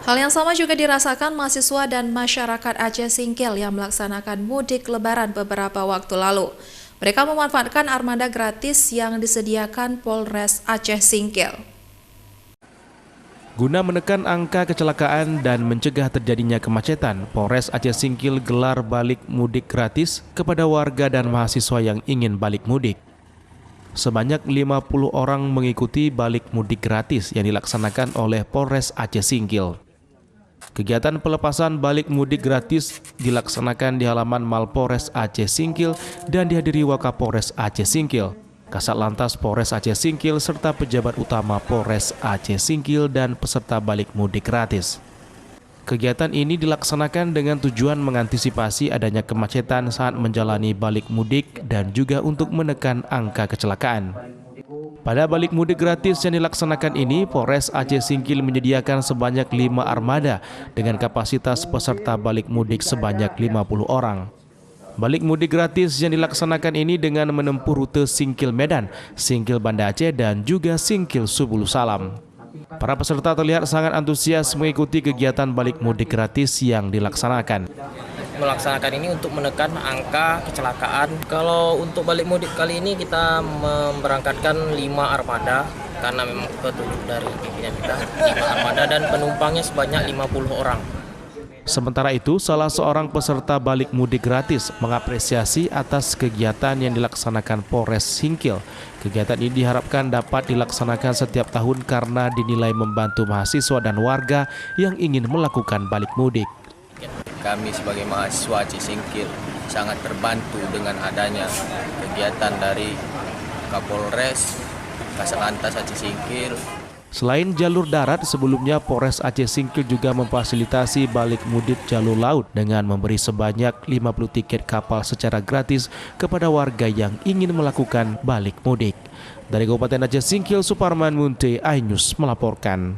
Hal yang sama juga dirasakan mahasiswa dan masyarakat Aceh Singkil yang melaksanakan mudik lebaran beberapa waktu lalu. Mereka memanfaatkan armada gratis yang disediakan Polres Aceh Singkil. Guna menekan angka kecelakaan dan mencegah terjadinya kemacetan, Polres Aceh Singkil gelar balik mudik gratis kepada warga dan mahasiswa yang ingin balik mudik. Sebanyak 50 orang mengikuti balik mudik gratis yang dilaksanakan oleh Polres Aceh Singkil. Kegiatan pelepasan balik mudik gratis dilaksanakan di halaman Malpores Aceh Singkil dan dihadiri Wakapolres Aceh Singkil, Kasat Lantas Polres Aceh Singkil, serta pejabat utama Polres Aceh Singkil dan peserta balik mudik gratis. Kegiatan ini dilaksanakan dengan tujuan mengantisipasi adanya kemacetan saat menjalani balik mudik dan juga untuk menekan angka kecelakaan. Pada balik mudik gratis yang dilaksanakan ini, Polres Aceh Singkil menyediakan sebanyak 5 armada dengan kapasitas peserta balik mudik sebanyak 50 orang. Balik mudik gratis yang dilaksanakan ini dengan menempuh rute Singkil Medan, Singkil Banda Aceh, dan juga Singkil Subulu Salam. Para peserta terlihat sangat antusias mengikuti kegiatan balik mudik gratis yang dilaksanakan. Melaksanakan ini untuk menekan angka kecelakaan. Kalau untuk balik mudik kali ini kita memberangkatkan 5 armada karena memang petunjuk dari pimpinan kita 5 armada dan penumpangnya sebanyak 50 orang. Sementara itu, salah seorang peserta balik mudik gratis mengapresiasi atas kegiatan yang dilaksanakan Polres Singkil. Kegiatan ini diharapkan dapat dilaksanakan setiap tahun karena dinilai membantu mahasiswa dan warga yang ingin melakukan balik mudik. Kami sebagai mahasiswa Aceh Singkil sangat terbantu dengan adanya kegiatan dari Kapolres, Kasat Lantas Aceh Singkil. Selain jalur darat, sebelumnya Polres Aceh Singkil juga memfasilitasi balik mudik jalur laut dengan memberi sebanyak 50 tiket kapal secara gratis kepada warga yang ingin melakukan balik mudik. Dari Kabupaten Aceh Singkil, Suparman Munte, iNews melaporkan.